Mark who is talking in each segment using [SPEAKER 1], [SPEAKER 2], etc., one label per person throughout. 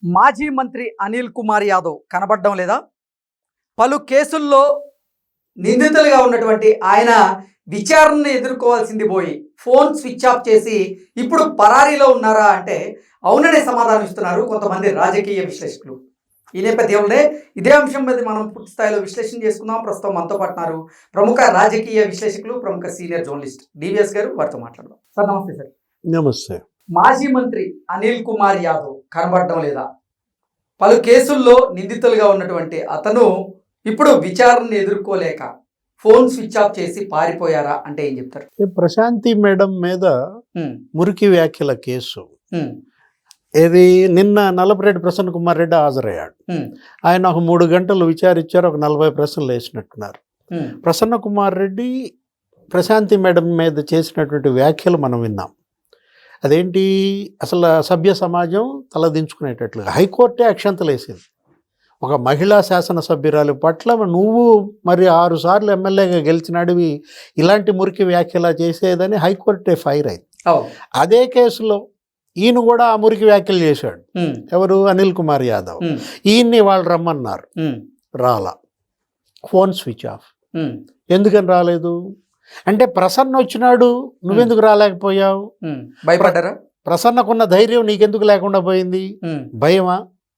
[SPEAKER 1] మాజీ మంత్రి అనిల్ కుమార్ యాదవ్ కనబడడం లేదా? పలు కేసుల్లో నిందితులుగా ఉన్నటువంటి ఆయన విచారణను ఎదుర్కోవాల్సింది పోయి ఫోన్ స్విచ్ ఆఫ్ చేసి ఇప్పుడు పరారీలో ఉన్నారా అంటే అవుననే సమాధానం ఇస్తున్నారు కొంతమంది రాజకీయ విశ్లేషకులు. ఈ నేపథ్యంలోనే ఇదే అంశం మీద మనం పూర్తి స్థాయిలో విశ్లేషణ చేసుకుందాం. ప్రస్తుతం మనతో పాటున్నారు ప్రముఖ రాజకీయ విశ్లేషకులు, ప్రముఖ సీనియర్ జర్నలిస్ట్ డివిఎస్ గారు. వారితో మాట్లాడదాం. సార్ నమస్తే. సార్
[SPEAKER 2] నమస్తే.
[SPEAKER 1] మాజీ మంత్రి అనిల్ కుమార్ యాదవ్ కనబడడం లేదా? పలు కేసుల్లో నిందితులుగా ఉన్నటువంటి అతను ఇప్పుడు విచారణను ఎదుర్కోలేక ఫోన్ స్విచ్ ఆఫ్ చేసి పారిపోయారా అంటే ఏం చెప్తారు?
[SPEAKER 2] ప్రశాంతి మేడం మీద మురికి వ్యాఖ్యల కేసు ఇది నిన్న నల్లపరెడ్డి ప్రసన్న కుమార్ రెడ్డి హాజరయ్యాడు. ఆయన ఒక 3 గంటలు విచారించారు, ఒక 40 ప్రశ్నలు వేసినట్టున్నారు. ప్రసన్న కుమార్ రెడ్డి ప్రశాంతి మేడం మీద చేసినటువంటి వ్యాఖ్యలు మనం విన్నాం. అదేంటి, అసలు సభ్య సమాజం తలదించుకునేటట్లుగా హైకోర్టే అక్షంతలు వేసింది. ఒక మహిళా శాసనసభ్యురాలి పట్ల నువ్వు మరి 6 సార్లు ఎమ్మెల్యేగా గెలిచినడివి ఇలాంటి మురికి వ్యాఖ్యలా చేసేదని హైకోర్టే ఫైర్ అయింది. అదే కేసులో ఈయన కూడా ఆ మురికి వ్యాఖ్యలు చేశాడు. ఎవరు? అనిల్ కుమార్ యాదవ్. ఈయన్ని వాళ్ళు రమ్మన్నారు, రాలా. Phone switch off. ఎందుకని రాలేదు అంటే ప్రసన్న వచ్చినాడు, నువ్వెందుకు రాలేకపోయావు?
[SPEAKER 1] భయపడ్డారా?
[SPEAKER 2] ప్రసన్నకున్న ధైర్యం నీకెందుకు లేకుండా పోయింది? భయమా?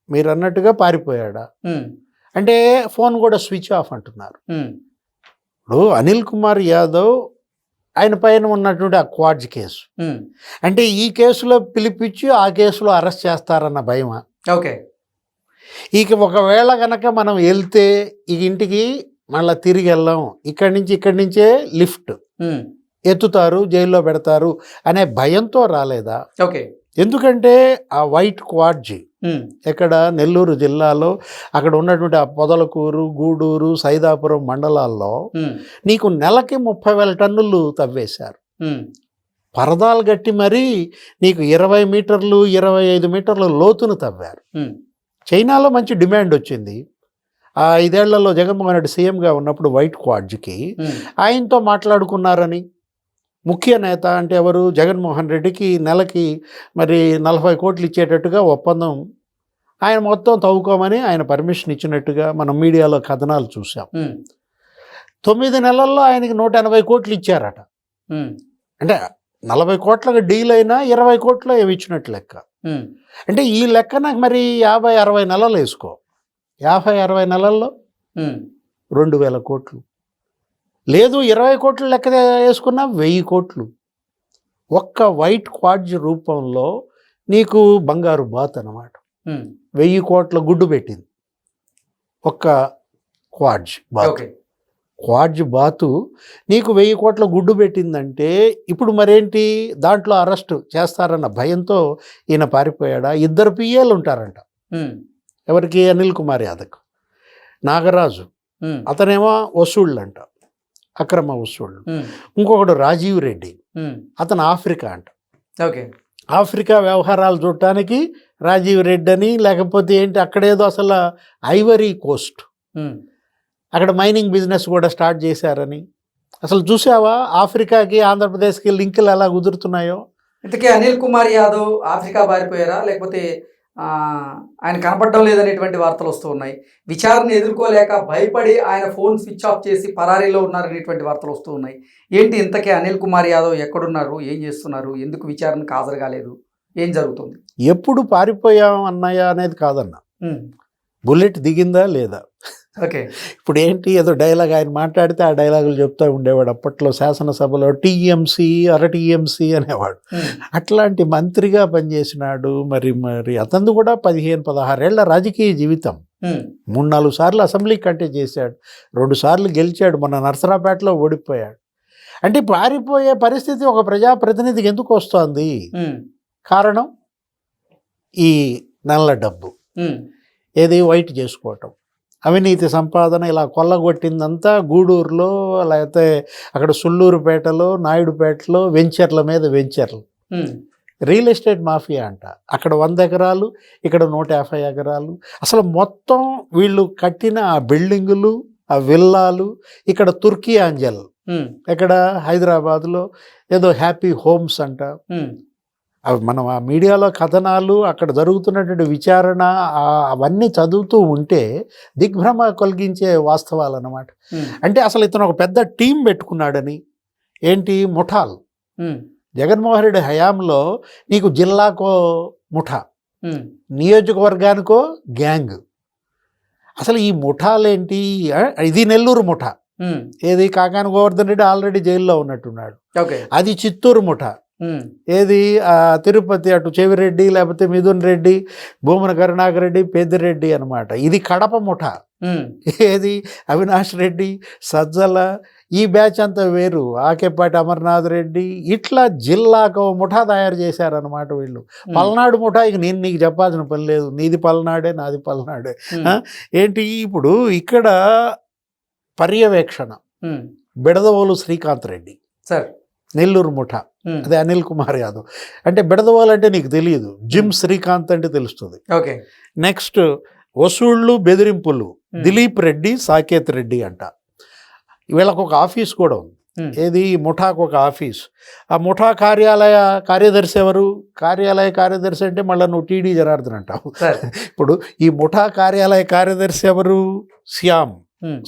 [SPEAKER 2] మీరు అన్నట్టుగా పారిపోయాడా అంటే ఫోన్ కూడా స్విచ్ ఆఫ్ అంటున్నారు. ఇప్పుడు అనిల్ కుమార్ యాదవ్ ఆయన పైన ఉన్నటువంటి ఆ క్వాడ్జ్ కేసు, అంటే ఈ కేసులో పిలిపించి ఆ కేసులో అరెస్ట్ చేస్తారన్న భయమా?
[SPEAKER 1] ఓకే.
[SPEAKER 2] ఇక ఒకవేళ కనుక మనం వెళ్తే ఈ ఇంటికి మళ్ళీ తిరిగి వెళ్ళాం, ఇక్కడి నుంచే లిఫ్ట్ ఎత్తుతారు, జైల్లో పెడతారు అనే భయంతో రాలేదా?
[SPEAKER 1] ఓకే.
[SPEAKER 2] ఎందుకంటే ఆ వైట్ క్వాడ్జి ఎక్కడ నెల్లూరు జిల్లాలో అక్కడ ఉన్నటువంటి ఆ పొదలకూరు, గూడూరు, సైదాపురం మండలాల్లో నీకు నెలకి 30,000 టన్నులు తవ్వేశారు. పరదాలు గట్టి మరీ నీకు 20 మీటర్లు 25 మీటర్ల లోతును తవ్వారు. చైనాలో మంచి డిమాండ్ వచ్చింది. ఆ 5 ఏళ్లలో జగన్మోహన్ రెడ్డి సీఎంగా ఉన్నప్పుడు వైట్ క్వాడ్జికి ఆయనతో మాట్లాడుకున్నారని. ముఖ్య నేత అంటే ఎవరు? జగన్మోహన్ రెడ్డికి నెలకి మరి 40 కోట్లు ఇచ్చేటట్టుగా ఒప్పందం ఆయన మొత్తం తవ్వుకోమని ఆయన పర్మిషన్ ఇచ్చినట్టుగా మనం మీడియాలో కథనాలు చూసాం. 9 నెలల్లో ఆయనకి 180 కోట్లు ఇచ్చారట. అంటే 40 కోట్లకు డీల్ అయినా 20 కోట్లు ఏమి ఇచ్చినట్టు లెక్క. అంటే ఈ లెక్కన మరి 50-60 నెలలు వేసుకో, 50-60 నెలల్లో 2,000 కోట్లు. లేదు 20 కోట్లు లెక్క వేసుకున్నా 1000 కోట్లు. ఒక్క వైట్ క్వాడ్జ్ రూపంలో నీకు బంగారు బాత్ అన్నమాట. 1000 కోట్ల గుడ్డు పెట్టింది ఒక్క క్వాడ్జ్ బాత్. క్వాడ్జ్ బాతు నీకు 1000 కోట్ల గుడ్డు పెట్టిందంటే ఇప్పుడు మరేంటి, దాంట్లో అరెస్ట్ చేస్తారన్న భయంతో ఈయన పారిపోయాడా? 2 పిఏలు ఉంటారంట. ఎవరికి? అనిల్ కుమార్ యాదవ్. నాగరాజు అతనేమో వసూళ్ళు అంట, అక్రమ వసూళ్ళు. ఇంకొకడు రాజీవ్ రెడ్డి, అతను ఆఫ్రికా అంట.
[SPEAKER 1] ఓకే.
[SPEAKER 2] ఆఫ్రికా వ్యవహారాలు చూడటానికి రాజీవ్ రెడ్డి అని, లేకపోతే ఏంటి అక్కడేదో అసలు ఐవరీ కోస్ట్ అక్కడ మైనింగ్ బిజినెస్ కూడా స్టార్ట్ చేశారని. అసలు చూసావా ఆఫ్రికాకి ఆంధ్రప్రదేశ్కి లింకులు ఎలా కుదురుతున్నాయో?
[SPEAKER 1] ఇంతకీ అనిల్ కుమార్ యాదవ్ ఆఫ్రికా పారిపోయారా, లేకపోతే ఆయన కనపడడం లేదనేటువంటి వార్తలు వస్తూ ఉన్నాయి. విచారణ ఎదుర్కోలేక భయపడి ఆయన ఫోన్ స్విచ్ ఆఫ్ చేసి పరారీలో ఉన్నారనేటువంటి వార్తలు వస్తూ ఉన్నాయి. ఏంటి ఇంతకీ అనిల్ కుమార్ యాదవ్ ఎక్కడున్నారు, ఏం చేస్తున్నారు, ఎందుకు విచారణకు హాజరు కాలేదు, ఏం జరుగుతుంది?
[SPEAKER 2] ఎప్పుడు పారిపోయాం అన్నయ్య అనేది కాదన్న, బుల్లెట్ దిగిందా లేదా.
[SPEAKER 1] ఓకే.
[SPEAKER 2] ఇప్పుడు ఏంటి, ఏదో డైలాగ్ ఆయన మాట్లాడితే ఆ డైలాగులు చెప్తూ ఉండేవాడు. అప్పట్లో శాసనసభలో టీఎంసీ టీఎంసీ అనేవాడు. అట్లాంటి మంత్రిగా పనిచేసినాడు. మరి అతను కూడా 15-16 ఏళ్ల రాజకీయ జీవితం. 3-4 సార్లు అసెంబ్లీ కంటెస్ట్ చేశాడు, 2 సార్లు గెలిచాడు, మన నర్సరాపేటలో ఓడిపోయాడు. అంటే పారిపోయే పరిస్థితి ఒక ప్రజాప్రతినిధికి ఎందుకు వస్తుంది? కారణం ఈ నల్ల డబ్బు, ఏది వైట్ చేసుకోవటం, అవినీతి సంపాదన. ఇలా కొల్లగొట్టిందంతా గూడూరులో, లేకపోతే అక్కడ సుళ్ళూరుపేటలో, నాయుడుపేటలో వెంచర్ల మీద వెంచర్లు. రియల్ ఎస్టేట్ మాఫియా అంట. అక్కడ 100 ఎకరాలు, ఇక్కడ 150 ఎకరాలు. అసలు మొత్తం వీళ్ళు కట్టిన ఆ బిల్డింగులు, ఆ విల్లాలు, ఇక్కడ తుర్కీ ఆంజల్, ఎక్కడ హైదరాబాద్లో ఏదో హ్యాపీ హోమ్స్ అంట, అవి మనం ఆ మీడియాలో కథనాలు అక్కడ జరుగుతున్నటువంటి విచారణ అవన్నీ చదువుతూ ఉంటే దిగ్భ్రమ కలిగించే వాస్తవాలు అన్నమాట. అంటే అసలు ఇతను ఒక పెద్ద టీం పెట్టుకున్నాడని. ఏంటి? ముఠాలు. జగన్మోహన్ రెడ్డి హయాంలో నీకు జిల్లాకో ముఠా, నియోజకవర్గానికో గ్యాంగ్. అసలు ఈ ముఠాలేంటి? ఇది నెల్లూరు ముఠా. ఏది? కాకాని గోవర్ధన్ రెడ్డి ఆల్రెడీ జైల్లో ఉన్నట్టున్నాడు. అది చిత్తూరు ముఠా. ఏది? తిరుపతి అటు చెవిరెడ్డి, లేకపోతే మిథున్ రెడ్డి, భూమన కరుణాకర్ రెడ్డి, పెద్దిరెడ్డి అనమాట. ఇది కడప ముఠా. ఏది? అవినాష్ రెడ్డి, సజ్జల, ఈ బ్యాచ్ అంతా వేరు. ఆకేపాటి అమర్నాథ్ రెడ్డి, ఇట్లా జిల్లాకు ముఠా తయారు చేశారనమాట వీళ్ళు. పల్నాడు ముఠా ఇక నేను నీకు చెప్పాల్సిన పని లేదు. నీది పల్నాడే, నాది పల్నాడే. ఏంటి ఇప్పుడు ఇక్కడ పర్యవేక్షణ బెడదవోలు శ్రీకాంత్ రెడ్డి సార్, నెల్లూరు ముఠా. అదే అనిల్ కుమార్ యాదవ్. అంటే బెడదవోలు అంటే నీకు తెలియదు, జిమ్ శ్రీకాంత్ అంటే తెలుస్తుంది. నెక్స్ట్ వసూళ్ళు బెదిరింపులు దిలీప్ రెడ్డి, సాకేత్ రెడ్డి అంట. వీళ్ళకు ఒక ఆఫీస్ కూడా ఉంది. ఏది? ముఠాకు ఒక ఆఫీస్. ఆ ముఠా కార్యాలయ కార్యదర్శి ఎవరు? కార్యాలయ కార్యదర్శి అంటే మళ్ళీ నువ్వు టీడీ జనార్దన్ అంటావు. ఇప్పుడు ఈ ముఠా కార్యాలయ కార్యదర్శి ఎవరు?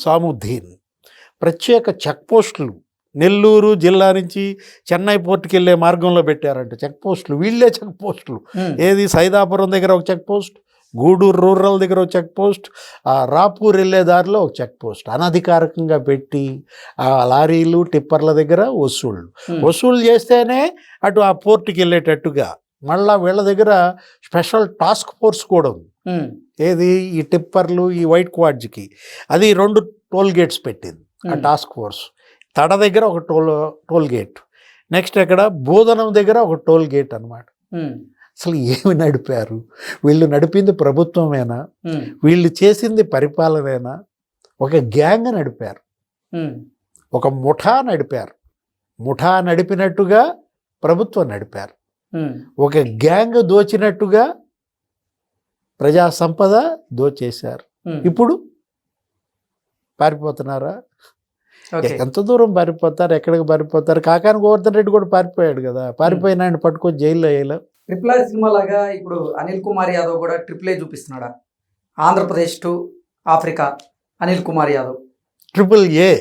[SPEAKER 2] సాముద్దీన్. ప్రత్యేక చెక్ పోస్టులు నెల్లూరు జిల్లా నుంచి చెన్నై పోర్టుకి వెళ్ళే మార్గంలో పెట్టారంట చెక్ పోస్టులు. వీళ్ళే చెక్ పోస్టులు. ఏది? సైదాపురం దగ్గర ఒక చెక్ పోస్ట్, గూడూరు రూరల్ దగ్గర ఒక చెక్ పోస్ట్, రాపూర్ వెళ్ళే దారిలో ఒక చెక్ పోస్ట్ అనధికారికంగా పెట్టి ఆ లారీలు టిప్పర్ల దగ్గర వసూళ్ళు చేస్తేనే అటు ఆ పోర్టుకి వెళ్ళేటట్టుగా. మళ్ళా వీళ్ళ దగ్గర స్పెషల్ టాస్క్ ఫోర్స్ కూడా ఉంది. ఏది? ఈ టిప్పర్లు, ఈ వైట్ క్వాడ్జ్కి. అది 2 టోల్ గేట్స్ పెట్టింది ఆ టాస్క్ ఫోర్స్. తడ దగ్గర ఒక టోల్ గేట్, నెక్స్ట్ ఎక్కడ బోధనం దగ్గర ఒక టోల్ గేట్ అనమాట. అసలు ఏమి నడిపారు వీళ్ళు? నడిపింది ప్రభుత్వమేనా? వీళ్ళు చేసింది పరిపాలనేనా? ఒక గ్యాంగ్ నడిపారు, ఒక ముఠా నడిపారు. ముఠా నడిపినట్టుగా ప్రభుత్వం నడిపారు. ఒక గ్యాంగ్ దోచినట్టుగా ప్రజా సంపద దోచేశారు. ఇప్పుడు పారిపోతున్నారా? ఎంత దూరం పారిపోతారు? ఎక్కడికి పారిపోతారు? కాకాని గోవర్ధన్ రెడ్డి కూడా పారిపోయాడు కదా. పారిపోయిన ఆయన పట్టుకొని జైల్లో వేయలే.
[SPEAKER 1] ట్రిపుల్ ఆర్ సినిమా లాగా ఇప్పుడు అనిల్ కుమార్ యాదవ్ కూడా ట్రిపుల్ ఏ చూపిస్తున్నాడా? Andhra Pradesh to Africa Anil Kumar Yadav
[SPEAKER 2] triple A.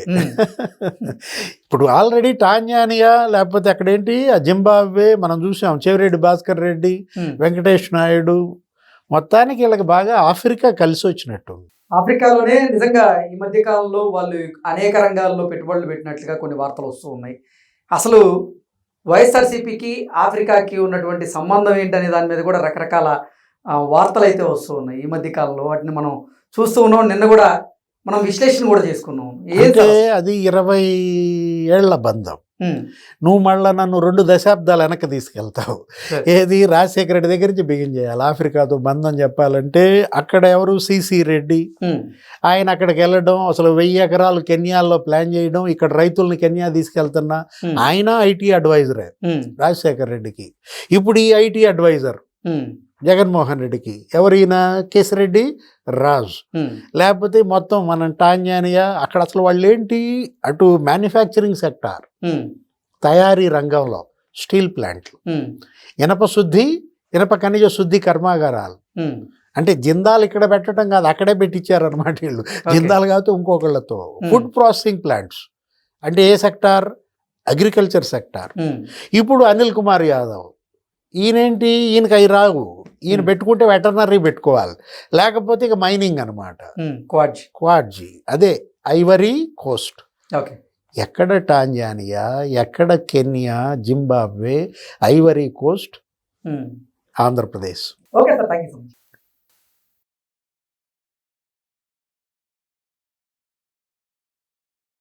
[SPEAKER 2] ఇప్పుడు ఆల్రెడీ టాంజానియా, లేకపోతే అక్కడేంటి ఆ జింబాబ్వే మనం చూసాం. చెవిరెడ్డి భాస్కర్ రెడ్డి, వెంకటేష్ నాయుడు, మొత్తానికి వీళ్ళకి బాగా ఆఫ్రికా కలిసి వచ్చినట్టు.
[SPEAKER 1] ఆఫ్రికాలోనే నిజంగా ఈ మధ్య కాలంలో వాళ్ళు అనేక రంగాల్లో పెట్టుబడులు పెట్టినట్లుగా కొన్ని వార్తలు వస్తూ ఉన్నాయి. అసలు వైఎస్ఆర్సీపీకి ఆఫ్రికాకి ఉన్నటువంటి సంబంధం ఏంటనే దాని మీద కూడా రకరకాల వార్తలు అయితే వస్తూ ఉన్నాయి ఈ మధ్య కాలంలో. వాటిని మనం చూస్తూ ఉన్నాం. నిన్న కూడా మనం విశ్లేషణ కూడా చేసుకున్నాం.
[SPEAKER 2] అంటే అది 20 ఏళ్ల బంధం. నువ్వు మళ్ళీ నన్ను 2 దశాబ్దాలు వెనక్కి తీసుకెళ్తావు. ఏది? రాజశేఖర రెడ్డి దగ్గర నుంచి బిగిన్ చేయాలి ఆఫ్రికాతో బంధం చెప్పాలంటే. అక్కడ ఎవరు? సిసి రెడ్డి. ఆయన అక్కడికి వెళ్ళడం, అసలు 1000 ఎకరాలు కెన్యాల్లో ప్లాన్ చేయడం, ఇక్కడ రైతుల్ని కెన్యా తీసుకెళ్తున్నా. ఆయన ఐటీ అడ్వైజరే రాజశేఖర రెడ్డికి. ఇప్పుడు ఈ ఐటీ అడ్వైజర్ జగన్మోహన్ రెడ్డికి ఎవరైనా? కేసిరెడ్డి రాజ్. లేకపోతే మొత్తం మనం టాంజానియా అక్కడ అసలు వాళ్ళు ఏంటి? అటు మ్యానుఫ్యాక్చరింగ్ సెక్టార్, తయారీ రంగంలో స్టీల్ ప్లాంట్లు, ఇనప ఖనిజ శుద్ధి కర్మాగారాలు. అంటే జిందాల్ ఇక్కడ పెట్టడం కాదు, అక్కడే పెట్టించారనమాట వీళ్ళు. జిందాల్ కాదు ఇంకొకళ్ళతో. ఫుడ్ ప్రాసెసింగ్ ప్లాంట్స్ అంటే ఏ సెక్టార్? Agriculture sector. ఇప్పుడు అనిల్ కుమార్ యాదవ్ ఈయనేంటి? ఈయనకి అవి రావు. ఈయన పెట్టుకుంటే వెటర్నరీ పెట్టుకోవాలి, లేకపోతే ఇక మైనింగ్ అనమాట. క్వాడ్జీ అదే ఐవరీ కోస్ట్. ఎక్కడ టాంజానియా, ఎక్కడ Kenya, Zimbabwe, Ivory Coast, Andhra Pradesh.
[SPEAKER 1] Okay sir, thank you so much.